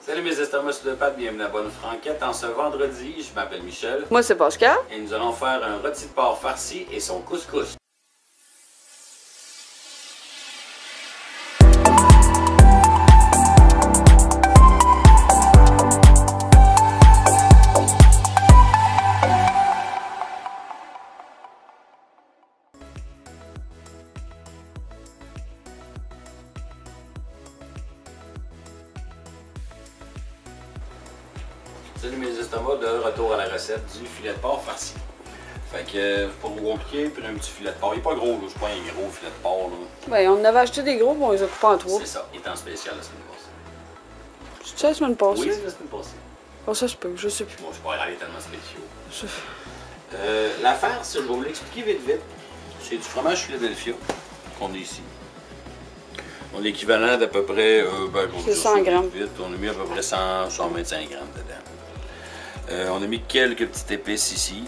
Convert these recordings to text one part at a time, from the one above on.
Salut mes estomacs sur le pâte, bienvenue à Bonne Franquette. En ce vendredi, je m'appelle Michel. Moi, c'est Pascal. Et nous allons faire un rôti de porc farci et son couscous. Salut mes estomacs, de retour à la recette du filet de porc farci. Fait que, pour vous compliquer, prenez un petit filet de porc. Il n'est pas gros, là, c'est pas un gros filet de porc. Là. Ben, on avait acheté des gros, mais on les a coupés en trois. C'est ça, il est en spécial la semaine passée. C'est-tu la semaine passée? Oui, c'est la semaine passée. Oh, ça se peut, je sais plus. Bon, je suis pas allé tellement spéciaux. Je... La farce, je vais vous l'expliquer vite vite. C'est du fromage Philadelphia qu'on a ici. On a l'équivalent d'à peu près, c'est 100 grammes. Vite, on a mis à peu près 125 grammes dedans. On a mis quelques petites épices ici.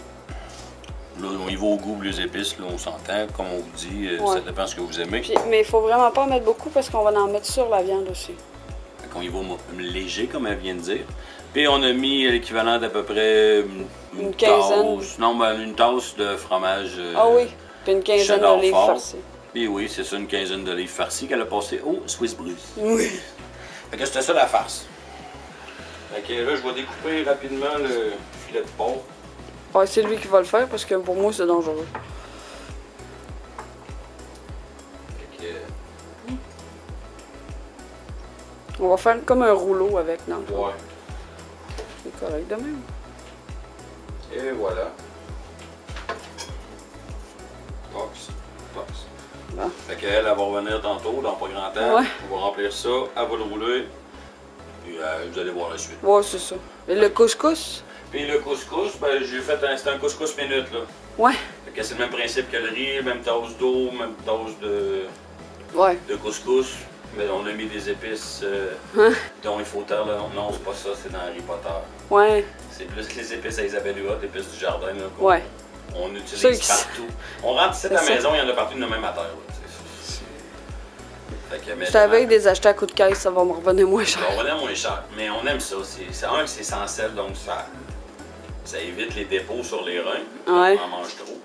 Là, on y va au goût les épices, là, on s'entend, comme on vous dit, ça dépend de ce que vous aimez. Puis, mais il faut vraiment pas en mettre beaucoup parce qu'on va en mettre sur la viande aussi. On y va léger, comme elle vient de dire. Puis on a mis l'équivalent d'à peu près une quinzaine. Tasse, non, ben, une tasse de fromage. Ah oui, puis une quinzaine d'olives farcies. Puis oui, c'est ça, une quinzaine d'olives farcies qu'elle a passé au Swiss Bruce. Oui. Fait que c'était ça la farce. Fait que là, je vais découper rapidement le filet de porc. Ouais, c'est lui qui va le faire parce que pour moi, c'est dangereux. Fait que... On va faire comme un rouleau avec, non? Ouais. C'est correct de même. Et voilà. Box. Bon. Fait qu'elle, elle va revenir tantôt, dans pas grand temps. Ouais. On va remplir ça, elle va le rouler. Puis vous allez voir la suite. Ouais, c'est ça. Et le couscous? Puis le couscous, ben j'ai fait un couscous minute là. Ouais. Fait que c'est le même principe que le riz, même tasse d'eau, même tasse de couscous. Mais on a mis des épices dont il faut taire le nom. Non, c'est pas ça, c'est dans Harry Potter. Ouais. C'est plus que les épices à Isabelle Huot, les épices du jardin là, on utilise partout. On rentre ici à la maison, il y en a partout de même à terre. Je savais que des achats à coup de caisse, ça va me revenir moins cher. Ça va revenir moins cher, mais on aime ça. C'est un que c'est sans sel, donc ça évite les dépôts sur les reins. Ouais. On en mange trop.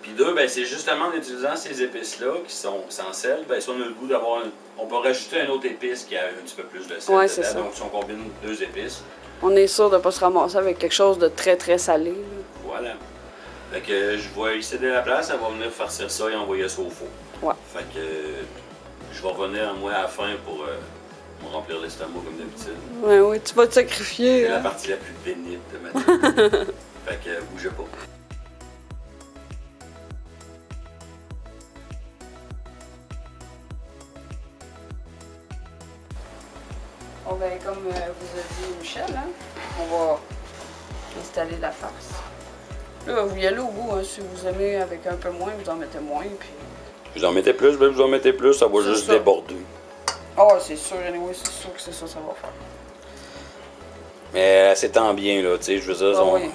Puis deux, ben, c'est justement en utilisant ces épices-là qui sont sans sel, ben, si on a le goût d'avoir on peut rajouter une autre épice qui a un petit peu plus de sel. Ouais, c'est ça. Donc si on combine deux épices. On est sûr de ne pas se ramasser avec quelque chose de très très salé. Là. Voilà. Fait que je vais y céder la place, elle va venir farcir ça et envoyer ça au four. Ouais. Fait que je vais revenir moi à la fin pour me remplir l'estomac comme d'habitude. Ouais, oui, tu vas te sacrifier. C'est la partie la plus bénite de ma vie. Fait que bougez pas. Bon, ben, comme vous a dit Michel, hein, on va installer la farce. Là, vous y allez au goût, hein, si vous aimez avec un peu moins, vous en mettez moins. Puis... Vous en mettez plus, ben vous en mettez plus, ça va juste déborder. Oh, c'est sûr, anyway, c'est sûr que c'est ça, ça va faire. Mais c'est tant bien, là, tu sais, je veux dire, oui.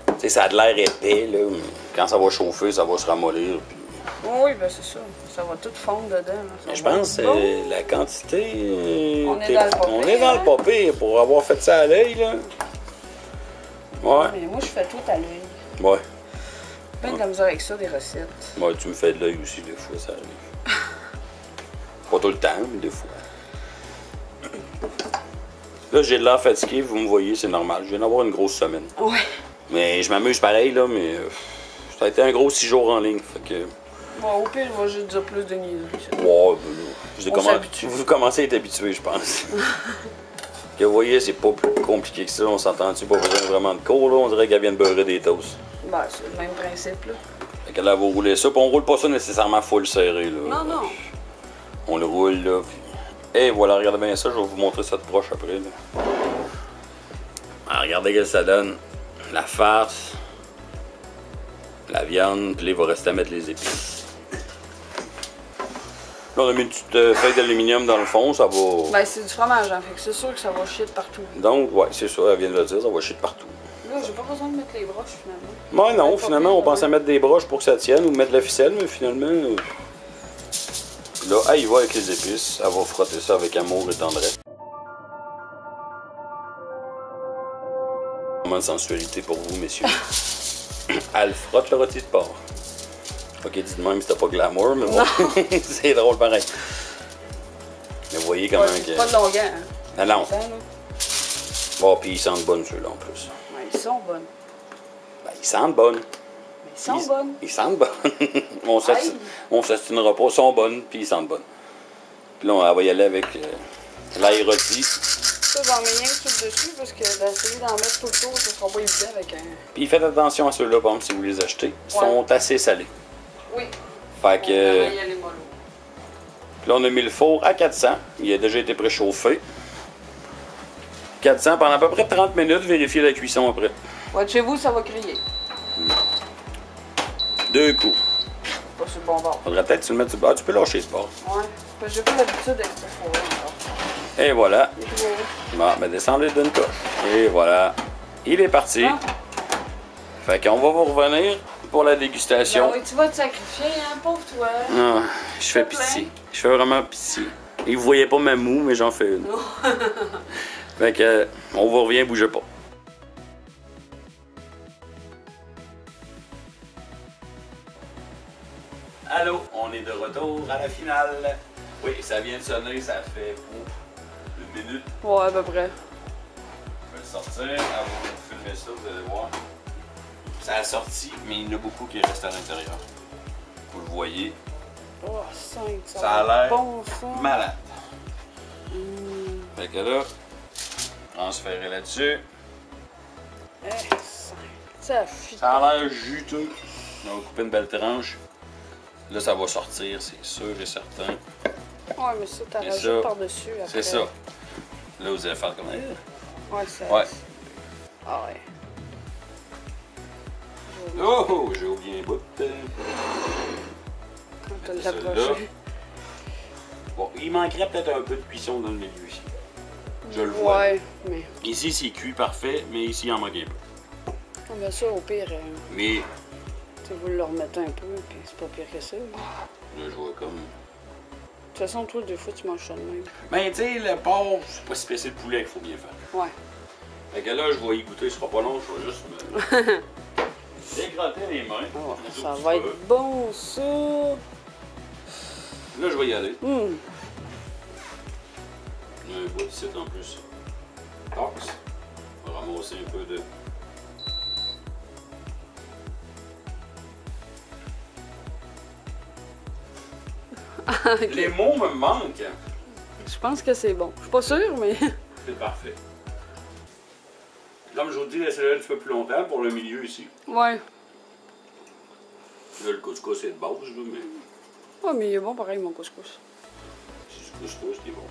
Tu sais, ça a de l'air épais, là, mais quand ça va chauffer, ça va se ramollir. Puis... Oui, ben c'est ça, ça va tout fondre dedans. Là, je pense que la quantité... On est dans le pas pire. On est dans le pas pire pour avoir fait ça à l'œil, là. Ouais. Mais moi, je fais tout à l'œil. Ouais. Plein de la misère avec ça, des recettes. Ouais, tu me fais de l'œil aussi, des fois, ça arrive. Pas tout le temps, mais des fois. Là, j'ai de l'air fatigué, vous me voyez, c'est normal. Je viens d'avoir une grosse semaine. Ouais. Mais je m'amuse pareil, là, mais ça a été un gros 6 jours en ligne, fait que... Bon, au pire, je vais juste dire plus de niaiseries. Ouais, ben là, vous commencez à être habitué, je pense. Que vous voyez, c'est pas plus compliqué que ça, on s'entend-tu, pas besoin vraiment de cours, là, on dirait qu'elle vient de beurrer des toasts. Ben, c'est le même principe, là. Fait que là, vous roulez ça, puis on roule pas ça nécessairement full serré, là. Non, non. On le roule, là, puis... Et voilà, regardez bien ça, je vais vous montrer ça de proche après, là. Alors, regardez ce que ça donne. La farce, la viande, puis là, il va rester à mettre les épices. Là, on a mis une petite feuille d'aluminium dans le fond, ça va... Ben, c'est du fromage, hein, fait que c'est sûr que ça va chier de partout. Donc, ouais, c'est ça, elle vient de le dire, ça va chier de partout. Là, j'ai pas besoin de mettre les broches, finalement. Ouais, non, finalement, on pensait mettre des broches pour que ça tienne ou mettre de la ficelle, mais finalement... Là, elle y va avec les épices, elle va frotter ça avec amour et tendresse. moment de sensualité pour vous, messieurs. Elle frotte le rôti de porc. Ok, dit de même, c'était pas glamour, mais bon, c'est drôle pareil. Mais vous voyez comment que... C'est pas de longueur, hein? Ah non. Bon, puis ils sentent bonnes, ceux-là, en plus. Ouais, ils sont bonnes. Ben, ils sentent bonnes. Mais ils sont bonnes. Ils sentent bonnes. On s'astinera pas, ils sont bonnes, puis ils sentent bonnes. Puis là, on va y aller avec l'ail rôti. Ça, j'en mets rien que sur le dessus, parce que d'essayer d'en mettre tout le tour, ça sera pas évident avec un... Puis faites attention à ceux-là, bon, si vous les achetez. Ils sont assez salés. Oui. Fait que... Puis là, on a mis le four à 400. Il a déjà été préchauffé. 400 pendant à peu près 30 minutes. Vérifiez la cuisson après. Ouais, chez vous, ça va crier. 2 coups. Pas sur le bon bord. Faudrait peut-être se le mettre sur le bord. Tu peux lâcher ce bord. Ouais. Parce que j'ai pas l'habitude avec ce four-là encore. Et voilà. Il est trop haut. Bon, ben descendez d'une coche. Et voilà. Il est parti. Ah. Fait qu'on va vous revenir pour la dégustation. Ben oui, tu vas te sacrifier, hein, pauvre toi. Ah, je fais pitié. Je fais vraiment pitié. Et vous voyez pas ma moue, mais j'en fais une. Fait que, on vous revient, bougez pas. Allô, on est de retour à la finale. Oui, ça vient de sonner, ça fait une minute. Ouais, à peu près. Je vais le sortir, avant de filmer ça, vous allez voir. Ça a sorti, mais il y en a beaucoup qui restent à l'intérieur. Vous le voyez. Oh, 5, Ça a l'air bon, ça. malade. Fait que là, transférer là-dessus. Ça fit. Ça a l'air juteux. On va couper une belle tranche. Là, ça va sortir, c'est sûr et certain. Ouais, mais ça, t'as rajouté par-dessus après. C'est ça. Là, vous allez faire comme... Ouais, ça... Ouais. Ah ouais. Oh, j'ai oublié un bout. Quand t'as l'approché. Bon, il manquerait peut-être un peu de cuisson dans le milieu ici. Je le vois. Ouais, mais... Ici, c'est cuit parfait, mais ici, il en manque un peu. Ah, ben ça, au pire... Mais... Tu vous le remettez un peu, puis c'est pas pire que ça. Là, je vois comme... De toute façon, toi, des fois, tu manges ça de même. Ben, tu sais, le porc, c'est pas si spécial le poulet qu'il faut bien faire. Ouais. Fait que là, je vais y goûter, ce sera pas long, je vais juste me dégratter les mains. Oh, ça va être bon, ça! Là, je vais y aller. Mm. Il y a un bout ici en plus. Tox. On va ramasser un peu de... Okay. Les mots me manquent. Je pense que c'est bon. Je suis pas sûre, mais... C'est parfait. Comme je vous dis, laissez-le un petit peu plus longtemps pour le milieu ici. Ouais. Là, le couscous est de base, mais... Ouais, mais il est bon pareil, mon couscous. C'est du couscous qui est bon.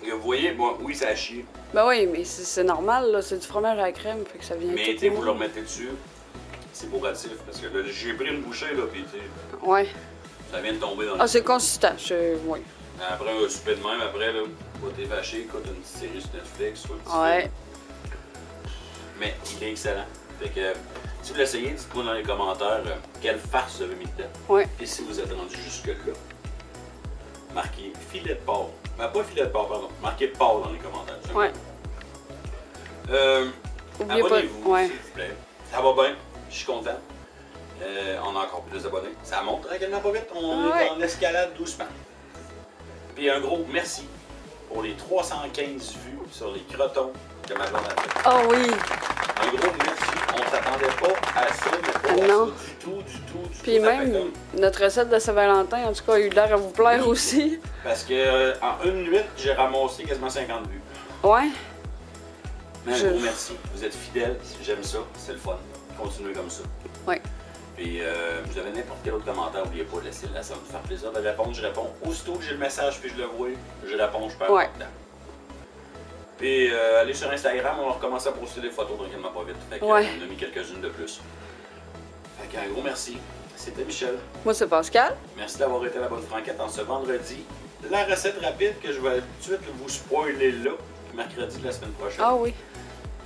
Et vous voyez, bon, oui, ça a chié. Ben oui, mais c'est normal, là. C'est du fromage à la crème, fait que ça vient... Mais, tu vous le remettez dessus. C'est bourratif, parce que là, j'ai pris une bouchée, là, puis ouais. Ça vient de tomber dans le... Ah, c'est consistant, oui. Après, un souper de même, après, là, t'es vaché, écoute une petite série sur Netflix, ou un petit ouais. film. Mais il est excellent. Fait que, si vous l'essayez, dites-moi dans les commentaires quelle farce vous avez mis dedans. Ouais. Et si vous êtes rendu jusque-là, marquez filet de porc. Ben, pas filet de porc, pardon. Marquez porc dans les commentaires. Ouais. Abonnez-vous, ouais. s'il vous plaît. Ça va bien. Je suis content. On a encore plus d'abonnés. Ça monte tranquillement pas vite. On est en escalade doucement. Puis un gros merci pour les 315 vues sur les crotons que ma blonde a fait. Oh oui! Un gros merci. On s'attendait pas à ça, mais pas non. à ça du tout. Puis même, notre recette de Saint-Valentin, en tout cas, a eu l'air à vous plaire aussi. Parce que en une nuit, j'ai ramassé quasiment 50 vues. Ouais. Mais un gros merci. Vous êtes fidèles. J'aime ça. C'est le fun. Continuez comme ça. Ouais. Puis vous avez n'importe quel autre commentaire, n'oubliez pas de laisser là, ça va me faire plaisir de répondre. Je réponds aussitôt que j'ai le message puis je le vois, je réponds, je perds pas de temps. Puis allez sur Instagram, on va recommencer à poster des photos tranquillement pas vite. Fait qu'on en a mis quelques-unes de plus. Fait qu'un gros merci. C'était Michel. Moi c'est Pascal. Merci d'avoir été à la bonne franquette en ce vendredi. La recette rapide que je vais tout de suite vous spoiler là, mercredi de la semaine prochaine. Ah oui.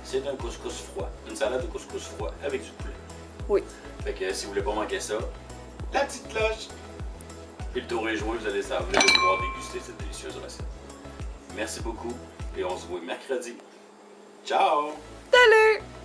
C'est un couscous froid, une salade de couscous froid avec du poulet. Oui. Fait que si vous voulez pas manquer ça, la petite cloche. Puis le tour est joué, vous allez savoir de pouvoir déguster cette délicieuse recette. Merci beaucoup et on se voit mercredi. Ciao! Salut!